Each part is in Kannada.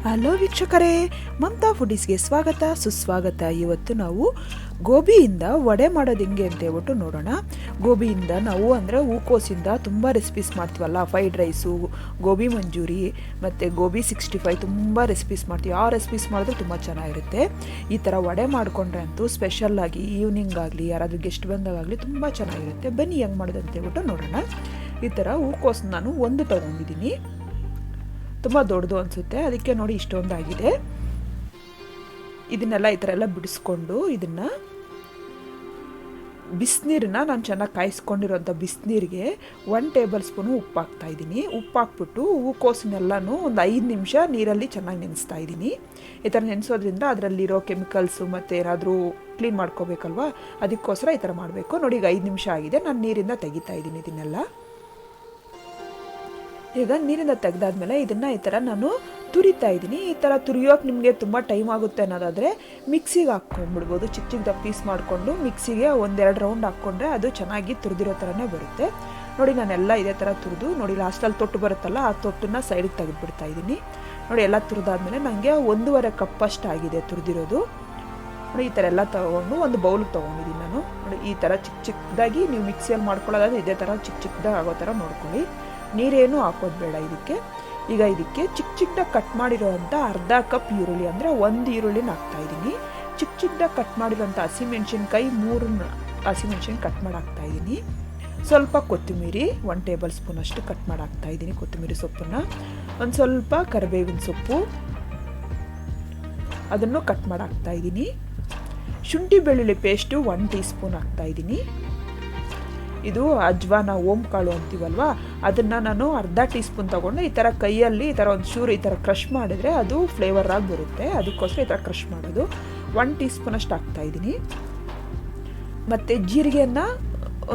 ಹಲೋ ವೀಕ್ಷಕರೇ, ಮಮತಾ ಫುಡೀಸ್ಗೆ ಸ್ವಾಗತ ಸುಸ್ವಾಗತ. ಇವತ್ತು ನಾವು ಗೋಬಿಯಿಂದ ವಡೆ ಮಾಡೋದು ಹೆಂಗೆ ಅಂತ ಹೇಳ್ಬಿಟ್ಟು ನೋಡೋಣ. ಗೋಬಿಯಿಂದ ನಾವು ಅಂದರೆ ಹೂಕೋಸಿಂದ ತುಂಬ ರೆಸಿಪೀಸ್ ಮಾಡ್ತೀವಲ್ಲ, ಫ್ರೈಡ್ ರೈಸು, ಗೋಬಿ ಮಂಚೂರಿ ಮತ್ತು ಗೋಬಿ 65 ತುಂಬ ರೆಸಿಪೀಸ್ ಮಾಡ್ತೀವಿ. ಆ ರೆಸಿಪೀಸ್ ಮಾಡಿದ್ರೆ ತುಂಬ ಚೆನ್ನಾಗಿರುತ್ತೆ. ಈ ಥರ ವಡೆ ಮಾಡಿಕೊಂಡ್ರೆ ಅಂತೂ ಸ್ಪೆಷಲ್ಲಾಗಿ ಈವ್ನಿಂಗ್ ಆಗಲಿ ಯಾರಾದರೂ ಗೆಸ್ಟ್ ಬಂದಾಗಲಿ ತುಂಬ ಚೆನ್ನಾಗಿರುತ್ತೆ. ಬನ್ನಿ ಹೆಂಗೆ ಮಾಡೋದು ಅಂತ ಹೇಳ್ಬಿಟ್ಟು ನೋಡೋಣ. ಈ ಥರ ಹೂಕೋಸು ನಾನು ಒಂದು ತೊಗೊಂಡಿದ್ದೀನಿ, ತುಂಬ ದೊಡ್ಡದು ಅನಿಸುತ್ತೆ, ಅದಕ್ಕೆ ನೋಡಿ ಇಷ್ಟೊಂದಾಗಿದೆ. ಇದನ್ನೆಲ್ಲ ಈ ಥರ ಎಲ್ಲ ಬಿಡಿಸ್ಕೊಂಡು ಇದನ್ನು ಬಿಸಿನೀರನ್ನ ನಾನು ಚೆನ್ನಾಗಿ ಕಾಯಿಸ್ಕೊಂಡಿರೋಂಥ ಬಿಸಿನೀರಿಗೆ 1 ಟೇಬಲ್ ಸ್ಪೂನು ಉಪ್ಪು ಹಾಕ್ತಾಯಿದ್ದೀನಿ. ಉಪ್ಪು ಹಾಕ್ಬಿಟ್ಟು ಹೂಕೋಸನ್ನೆಲ್ಲನೂ ಒಂದು 5 ನಿಮಿಷ ನೀರಲ್ಲಿ ಚೆನ್ನಾಗಿ ನೆನೆಸ್ತಾ ಇದ್ದೀನಿ. ಈ ಥರ ನೆನೆಸೋದ್ರಿಂದ ಅದರಲ್ಲಿರೋ ಕೆಮಿಕಲ್ಸು ಮತ್ತು ಏನಾದರೂ ಕ್ಲೀನ್ ಮಾಡ್ಕೋಬೇಕಲ್ವ, ಅದಕ್ಕೋಸ್ಕರ ಈ ಥರ ಮಾಡಬೇಕು. ನೋಡಿ ಈಗ 5 ನಿಮಿಷ ಆಗಿದೆ, ನಾನು ನೀರಿಂದ ತೆಗಿತಾ ಇದ್ದೀನಿ ಇದನ್ನೆಲ್ಲ. ಈಗ ನೀರಿಂದ ತೆಗೆದಾದ್ಮೇಲೆ ಇದನ್ನು ಈ ಥರ ನಾನು ತುರಿತಾ ಇದ್ದೀನಿ. ಈ ಥರ ತುರಿಯೋಕೆ ನಿಮಗೆ ತುಂಬ ಟೈಮ್ ಆಗುತ್ತೆ ಅನ್ನೋದಾದರೆ ಮಿಕ್ಸಿಗೆ ಹಾಕ್ಕೊಂಡ್ಬಿಡ್ಬೋದು. ಚಿಕ್ಕ ಚಿಕ್ಕದಾಗಿ ಪೀಸ್ ಮಾಡಿಕೊಂಡು ಮಿಕ್ಸಿಗೆ 1-2 ರೌಂಡ್ ಹಾಕ್ಕೊಂಡ್ರೆ ಅದು ಚೆನ್ನಾಗಿ ತುರಿದಿರೋ ಥರನೇ ಬರುತ್ತೆ. ನೋಡಿ ನಾನೆಲ್ಲ ಇದೇ ಥರ ತುರಿದು ನೋಡಿ ಲಾಸ್ಟಲ್ಲಿ ತೊಟ್ಟು ಬರುತ್ತಲ್ಲ, ಆ ತೊಟ್ಟನ್ನು ಸೈಡಿಗೆ ತೆಗೆದುಬಿಡ್ತಾ ಇದ್ದೀನಿ. ನೋಡಿ ಎಲ್ಲ ತುರಿದಾದ್ಮೇಲೆ ನನಗೆ 1.5 ಕಪ್ ಅಷ್ಟು ಆಗಿದೆ ತುರಿದಿರೋದು. ನೋಡಿ ಈ ಥರ ಎಲ್ಲ ತೊಗೊಂಡು ಒಂದು ಬೌಲ್ಗೆ ತೊಗೊಂಡಿದ್ದೀನಿ ನಾನು. ನೋಡಿ ಈ ಥರ ಚಿಕ್ಕ ಚಿಕ್ಕದಾಗಿ ನೀವು ಮಿಕ್ಸಿಯಲ್ಲಿ ಮಾಡ್ಕೊಳ್ಳೋದಾದ್ರೆ ಇದೇ ಥರ ಚಿಕ್ಕ ಚಿಕ್ಕದಾಗಿ ಆಗೋ ಥರ ನೋಡ್ಕೊಳ್ಳಿ. ನೀರೇನು ಹಾಕೋದು ಬೇಡ ಇದಕ್ಕೆ. ಈಗ ಇದಕ್ಕೆ ಚಿಕ್ಕ ಚಿಕ್ಕದಾಗಿ ಕಟ್ ಮಾಡಿರೋವಂಥ ಅರ್ಧ ಕಪ್ ಈರುಳ್ಳಿ ಅಂದರೆ 1 ಈರುಳ್ಳಿನ ಹಾಕ್ತಾಯಿದ್ದೀನಿ. ಚಿಕ್ಕ ಚಿಕ್ಕದಾಗಿ ಕಟ್ ಮಾಡಿರೋಂಥ ಹಸಿಮೆಣ್ಸಿನ್ಕಾಯಿ 3 ಹಸಿಮೆಣ್ಸಿನ್ಕಾಯಿ ಕಟ್ ಮಾಡಿ ಹಾಕ್ತಾಯಿದ್ದೀನಿ. ಸ್ವಲ್ಪ ಕೊತ್ತಂಬರಿ 1 ಟೇಬಲ್ ಸ್ಪೂನ್ ಅಷ್ಟು ಕಟ್ ಮಾಡಿ ಹಾಕ್ತಾಯಿದ್ದೀನಿ. ಕೊತ್ತಂಬರಿ ಸೊಪ್ಪನ್ನು, ಒಂದು ಸ್ವಲ್ಪ ಕರಿಬೇವಿನ ಸೊಪ್ಪು ಅದನ್ನು ಕಟ್ ಮಾಡಿ ಹಾಕ್ತಾಯಿದ್ದೀನಿ. ಶುಂಠಿ ಬೆಳ್ಳುಳ್ಳಿ ಪೇಸ್ಟು 1 ಟೀ ಸ್ಪೂನ್ ಹಾಕ್ತಾಯಿದ್ದೀನಿ. ಇದು ಅಜ್ವಾನ ಓಂ ಕಾಳು ಅಂತೀವಲ್ವ, ಅದನ್ನು ನಾನು ಅರ್ಧ ಟೀ ಸ್ಪೂನ್ ತೊಗೊಂಡು ಈ ಥರ ಕೈಯಲ್ಲಿ ಈ ಥರ ಒಂದು ಚೂರು ಈ ಥರ ಕ್ರಷ್ ಮಾಡಿದ್ರೆ ಅದು ಫ್ಲೇವರ್ ಆಗಿ ಬರುತ್ತೆ. ಅದಕ್ಕೋಸ್ಕರ ಈ ಥರ ಕ್ರಷ್ ಮಾಡೋದು. 1 ಟೀ ಸ್ಪೂನ್ ಅಷ್ಟು ಹಾಕ್ತಾಯಿದ್ದೀನಿ. ಮತ್ತು ಜೀರಿಗೆಯನ್ನು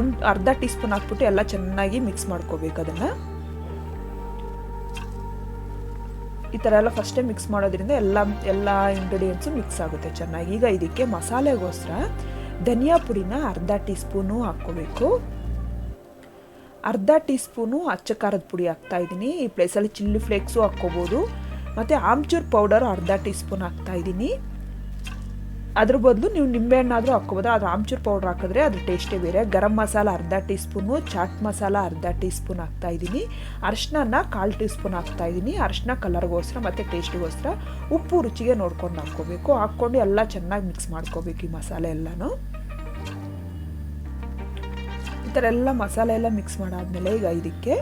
ಒಂದು ಅರ್ಧ ಟೀ ಸ್ಪೂನ್ ಹಾಕ್ಬಿಟ್ಟು ಎಲ್ಲ ಚೆನ್ನಾಗಿ ಮಿಕ್ಸ್ ಮಾಡ್ಕೋಬೇಕು. ಅದನ್ನು ಈ ಥರ ಎಲ್ಲ ಫಸ್ಟೇ ಮಿಕ್ಸ್ ಮಾಡೋದ್ರಿಂದ ಎಲ್ಲ ಇಂಗ್ರೀಡಿಯೆಂಟ್ಸು ಮಿಕ್ಸ್ ಆಗುತ್ತೆ ಚೆನ್ನಾಗಿ. ಈಗ ಇದಕ್ಕೆ ಮಸಾಲೆಗೋಸ್ಕರ ಧನಿಯಾ ಪುಡಿನ ಅರ್ಧ ಟೀ ಸ್ಪೂನು ಹಾಕ್ಕೋಬೇಕು. ಅರ್ಧ ಟೀ ಸ್ಪೂನು ಅಚ್ಚ ಖಾರದ ಪುಡಿ ಹಾಕ್ತಾಯಿದ್ದೀನಿ. ಈ ಪ್ಲೇಸಲ್ಲಿ ಚಿಲ್ಲಿ ಫ್ಲೇಕ್ಸು ಹಾಕ್ಕೋಬೋದು. ಮತ್ತು ಆಮ್ಚೂರ್ ಪೌಡರು ಅರ್ಧ ಟೀ ಸ್ಪೂನ್ ಹಾಕ್ತಾಯಿದ್ದೀನಿ. ಅದ್ರ ಬದಲು ನೀವು ನಿಂಬೆಹಣ್ಣಾದರೂ ಹಾಕ್ಕೋಬೋದು. ಅದು ಆಮ್ಚೂರ್ ಪೌಡ್ರ್ ಹಾಕಿದ್ರೆ ಅದ್ರ ಟೇಸ್ಟೇ ಬೇರೆ. ಗರಂ ಮಸಾಲ ಅರ್ಧ ಟೀ ಸ್ಪೂನು, ಚಾಟ್ ಮಸಾಲ ಅರ್ಧ ಟೀ ಸ್ಪೂನ್ ಹಾಕ್ತಾಯಿದ್ದೀನಿ. ಅರಿಶಿನ 1/4 ಟೀ ಸ್ಪೂನ್ ಹಾಕ್ತಾಯಿದ್ದೀನಿ. ಅರಿಶಿನ ಕಲರ್ಗೋಸ್ಕರ ಮತ್ತು ಟೇಸ್ಟಿಗೋಸ್ಕರ. ಉಪ್ಪು ರುಚಿಗೆ ನೋಡ್ಕೊಂಡು ಹಾಕ್ಕೋಬೇಕು. ಹಾಕ್ಕೊಂಡು ಎಲ್ಲ ಚೆನ್ನಾಗಿ ಮಿಕ್ಸ್ ಮಾಡ್ಕೋಬೇಕು ಈ ಮಸಾಲೆ ಎಲ್ಲನೂ. ಈ ಥರ ಎಲ್ಲ ಮಸಾಲೆ ಎಲ್ಲ ಮಿಕ್ಸ್ ಮಾಡಾದ್ಮೇಲೆ ಈಗ ಇದಕ್ಕೆ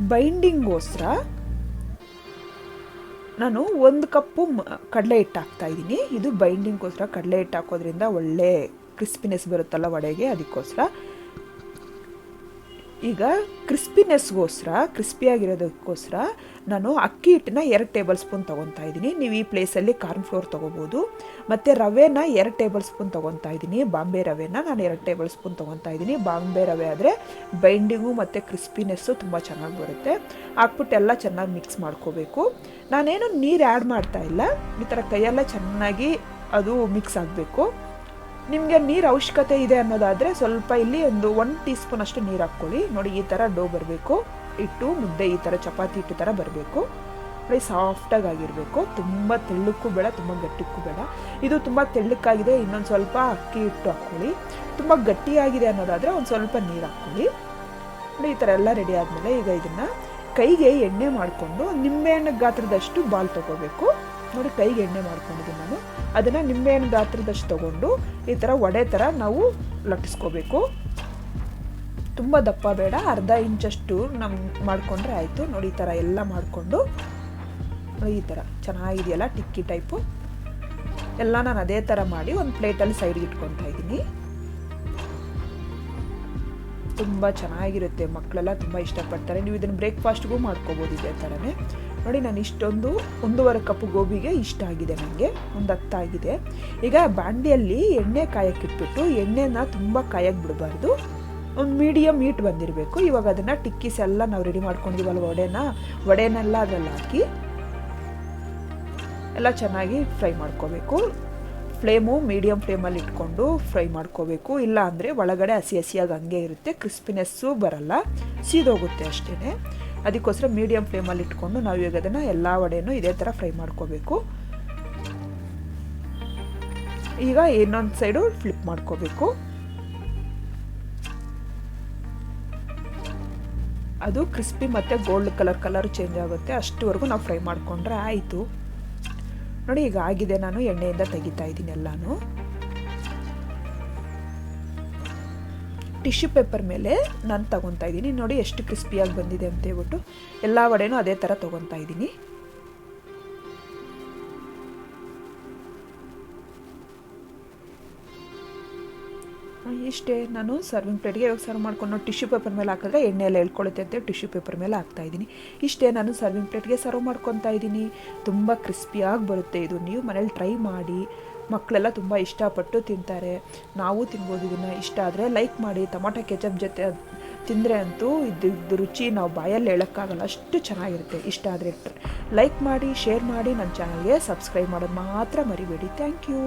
ಬೈಂಡಿಂಗ್ಗೋಸ್ಕರ ನಾನು 1 ಕಪ್ಪು ಕಡಲೆ ಹಿಟ್ಟು ಹಾಕ್ತಾಯಿದ್ದೀನಿ. ಇದು ಬೈಂಡಿಂಗ್ಗೋಸ್ಕರ ಕಡಲೆ ಹಿಟ್ಟು ಹಾಕೋದ್ರಿಂದ ಒಳ್ಳೆ ಕ್ರಿಸ್ಪಿನೆಸ್ ಬರುತ್ತಲ್ಲ ವಡೆಗೆ, ಅದಕ್ಕೋಸ್ಕರ. ಈಗ ಕ್ರಿಸ್ಪಿಯಾಗಿರೋದಕ್ಕೋಸ್ಕರ ನಾನು ಅಕ್ಕಿ ಹಿಟ್ಟನ್ನ 2 ಟೇಬಲ್ ಸ್ಪೂನ್ ತೊಗೊತಾ ಇದ್ದೀನಿ. ನೀವು ಈ ಪ್ಲೇಸಲ್ಲಿ ಕಾರ್ನ್ ಫ್ಲೋರ್ ತೊಗೋಬೋದು. ಮತ್ತು ರವೆನ 2 ಟೇಬಲ್ ಸ್ಪೂನ್ ತೊಗೊತಾ ಇದ್ದೀನಿ. ಬಾಂಬೆ ರವೆನ ನಾನು 2 ಟೇಬಲ್ ಸ್ಪೂನ್ ತೊಗೊತಾ ಇದ್ದೀನಿ. ಬಾಂಬೆ ರವೆ ಆದರೆ ಬೈಂಡಿಂಗು ಮತ್ತು ಕ್ರಿಸ್ಪಿನೆಸ್ಸು ತುಂಬ ಚೆನ್ನಾಗಿ ಬರುತ್ತೆ. ಹಾಕ್ಬಿಟ್ಟು ಎಲ್ಲ ಚೆನ್ನಾಗಿ ಮಿಕ್ಸ್ ಮಾಡ್ಕೋಬೇಕು. ನಾನೇನು ನೀರು ಆ್ಯಡ್ ಮಾಡ್ತಾಯಿಲ್ಲ. ಈ ಥರ ಕೈಯೆಲ್ಲ ಚೆನ್ನಾಗಿ ಅದು ಮಿಕ್ಸ್ ಆಗಬೇಕು. ನಿಮಗೆ ನೀರು ಅವಶ್ಯಕತೆ ಇದೆ ಅನ್ನೋದಾದರೆ ಸ್ವಲ್ಪ ಇಲ್ಲಿ ಒಂದು 1 ಟೀ ಸ್ಪೂನ್ ಅಷ್ಟು ನೀರು ಹಾಕ್ಕೊಳ್ಳಿ. ನೋಡಿ ಈ ಥರ ಡೋ ಬರಬೇಕು. ಹಿಟ್ಟು ಮುದ್ದೆ ಈ ಥರ ಚಪಾತಿ ಹಿಟ್ಟು ಥರ ಬರಬೇಕು. ನೋಡಿ ಸಾಫ್ಟಾಗಿ ಆಗಿರಬೇಕು. ತುಂಬ ತೆಳ್ಳಕ್ಕೂ ಬೇಡ, ತುಂಬ ಗಟ್ಟಿಕ್ಕೂ ಬೇಡ. ಇದು ತುಂಬ ತೆಳ್ಳಕ್ಕಾಗಿದೆ, ಇನ್ನೊಂದು ಸ್ವಲ್ಪ ಅಕ್ಕಿ ಹಿಟ್ಟು ಹಾಕ್ಕೊಳ್ಳಿ. ತುಂಬ ಗಟ್ಟಿಯಾಗಿದೆ ಅನ್ನೋದಾದರೆ ಒಂದು ಸ್ವಲ್ಪ ನೀರು ಹಾಕ್ಕೊಳ್ಳಿ. ನೋಡಿ ಈ ಥರ ಎಲ್ಲ ರೆಡಿ ಆದಮೇಲೆ ಈಗ ಇದನ್ನು ಕೈಗೆ ಎಣ್ಣೆ ಮಾಡಿಕೊಂಡು ನಿಂಬೆಹಣ್ಣು ಗಾತ್ರದಷ್ಟು ಬಾಲ್ ತೊಗೋಬೇಕು. ನೋಡಿ ಕೈಗೆ ಎಣ್ಣೆ ಮಾಡ್ಕೊಂಡಿದ್ದೀನಿ ನಾನು. ಅದನ್ನು ನಿಂಬೆಹಣ್ಣು ಗಾತ್ರದಷ್ಟು ತೊಗೊಂಡು ಈ ಥರ ವಡೆ ಥರ ನಾವು ಲಟ್ಟಿಸ್ಕೋಬೇಕು. ತುಂಬ ದಪ್ಪ ಬೇಡ, ಅರ್ಧ ಇಂಚಷ್ಟು ಮಾಡಿಕೊಂಡ್ರೆ ಆಯಿತು. ನೋಡಿ ಈ ಥರ ಎಲ್ಲ ಮಾಡಿಕೊಂಡು ಈ ಥರ ಚೆನ್ನಾಗಿದೆಯಲ್ಲ ಟಿಕ್ಕಿ ಟೈಪು ಎಲ್ಲ ನಾನು ಅದೇ ಥರ ಮಾಡಿ ಒಂದು ಪ್ಲೇಟಲ್ಲಿ ಸೈಡ್ಗೆ ಇಟ್ಕೊತಾ ಇದ್ದೀನಿ. ತುಂಬ ಚೆನ್ನಾಗಿರುತ್ತೆ, ಮಕ್ಕಳೆಲ್ಲ ತುಂಬ ಇಷ್ಟಪಡ್ತಾರೆ. ನೀವು ಇದನ್ನು ಬ್ರೇಕ್ಫಾಸ್ಟ್ಗೂ ಮಾಡ್ಕೋಬೋದು ಇದೇ ಥರನೇ. ನೋಡಿ ನಾನು ಇಷ್ಟೊಂದು 1.5 ಕಪ್ ಗೋಬಿಗೆ ಇಷ್ಟ ಆಗಿದೆ, ನನಗೆ ಒಂದು 10 ಆಗಿದೆ. ಈಗ ಬಾಂಡಿಯಲ್ಲಿ ಎಣ್ಣೆ ಕಾಯಕ್ಕೆ ಇಟ್ಬಿಟ್ಟು ಎಣ್ಣೆನ ತುಂಬ ಕಾಯಕ್ಕೆ ಬಿಡಬಾರ್ದು, ಒಂದು ಮೀಡಿಯಮ್ ಹೀಟ್ ಬಂದಿರಬೇಕು. ಇವಾಗ ಅದನ್ನು ಟಿಕ್ಕೀಸ್ ಎಲ್ಲ ನಾವು ರೆಡಿ ಮಾಡ್ಕೊಂಡಿದ್ದೀವಲ್ಲ ವಡೆನೆಲ್ಲ ಅದರಲ್ಲಿ ಹಾಕಿ ಎಲ್ಲ ಚೆನ್ನಾಗಿ ಫ್ರೈ ಮಾಡ್ಕೋಬೇಕು. ಫ್ಲೇಮು ಮೀಡಿಯಮ್ ಫ್ಲೇಮಲ್ಲಿ ಇಟ್ಕೊಂಡು ಫ್ರೈ ಮಾಡ್ಕೋಬೇಕು. ಇಲ್ಲ ಅಂದರೆ ಒಳಗಡೆ ಹಸಿ ಹಸಿಯಾಗಿ ಹಂಗೆ ಇರುತ್ತೆ, ಕ್ರಿಸ್ಪಿನೆಸ್ಸು ಬರಲ್ಲ, ಸೀದೋಗುತ್ತೆ ಅಷ್ಟೇ. ಅದಕ್ಕೋಸ್ಕರ ಮೀಡಿಯಮ್ ಫ್ಲೇಮಲ್ಲಿ ಇಟ್ಕೊಂಡು ನಾವು ಇವಾಗ ಅದನ್ನು ಎಲ್ಲ ವಡೆನೂ ಇದೇ ಥರ ಫ್ರೈ ಮಾಡ್ಕೋಬೇಕು. ಈಗ ಇನ್ನೊಂದು ಸೈಡು ಫ್ಲಿಪ್ ಮಾಡ್ಕೋಬೇಕು. ಅದು ಕ್ರಿಸ್ಪಿ ಮತ್ತು ಗೋಲ್ಡ್ ಕಲರ್ ಚೇಂಜ್ ಆಗುತ್ತೆ, ಅಷ್ಟುವರೆಗೂ ನಾವು ಫ್ರೈ ಮಾಡಿಕೊಂಡ್ರೆ ಆಯಿತು. ನೋಡಿ ಈಗ ಆಗಿದೆ, ನಾನು ಎಣ್ಣೆಯಿಂದ ತೆಗಿತಾ ಇದ್ದೀನಿ ಎಲ್ಲಾನು. ಟಿಶ್ಯೂ ಪೇಪರ್ ಮೇಲೆ ನಾನು ತಗೊತಾ ಇದ್ದೀನಿ. ನೋಡಿ ಎಷ್ಟು ಕ್ರಿಸ್ಪಿಯಾಗಿ ಬಂದಿದೆ ಅಂತ ಹೇಳ್ಬಿಟ್ಟು ಎಲ್ಲ ವಡೆನೂ ಅದೇ ಥರ ತೊಗೊತಾ ಇದ್ದೀನಿ. ಇಷ್ಟೇ, ನಾನು ಸರ್ವಿಂಗ್ ಪ್ಲೇಟ್ಗೆ ಇವಾಗ ಸರ್ವ್ ಮಾಡ್ಕೊಂಡು ಟಿಶ್ಯೂ ಪೇಪರ್ ಮೇಲೆ ಹಾಕಿದ್ರೆ ಎಣ್ಣೆ ಎಲ್ಲ ಎಳ್ಕೊಳ್ಳುತ್ತೆ ಅಂತೇಳಿ ಟಿಶ್ಯೂ ಪೇಪರ್ ಮೇಲೆ ಹಾಕ್ತಾಯಿದ್ದೀನಿ. ಇಷ್ಟೇ, ನಾನು ಸರ್ವಿಂಗ್ ಪ್ಲೇಟ್ಗೆ ಸರ್ವ್ ಮಾಡ್ಕೊತಾ ಇದ್ದೀನಿ. ತುಂಬ ಕ್ರಿಸ್ಪಿಯಾಗಿ ಬರುತ್ತೆ ಇದು. ನೀವು ಮನೇಲಿ ಟ್ರೈ ಮಾಡಿ, ಮಕ್ಕಳೆಲ್ಲ ತುಂಬ ಇಷ್ಟಪಟ್ಟು ತಿಂತಾರೆ. ನಾವು ತಿನ್ಬೋದು ಇದನ್ನು. ಇಷ್ಟ ಆದರೆ ಲೈಕ್ ಮಾಡಿ. ಟೊಮಾಟೊ ಕೆಚಪ್ ಜೊತೆ ತಿಂದರೆ ಅಂತೂ ಇದು ರುಚಿ ನಾವು ಬಾಯಲ್ಲಿ ಹೇಳೋಕ್ಕಾಗಲ್ಲ, ಅಷ್ಟು ಚೆನ್ನಾಗಿರುತ್ತೆ. ಇಷ್ಟ ಆದರೆ ಲೈಕ್ ಮಾಡಿ, ಶೇರ್ ಮಾಡಿ, ನನ್ನ ಚಾನಲ್ಗೆ ಸಬ್ಸ್ಕ್ರೈಬ್ ಮಾಡೋದು ಮಾತ್ರ ಮರಿಬೇಡಿ. Thank you.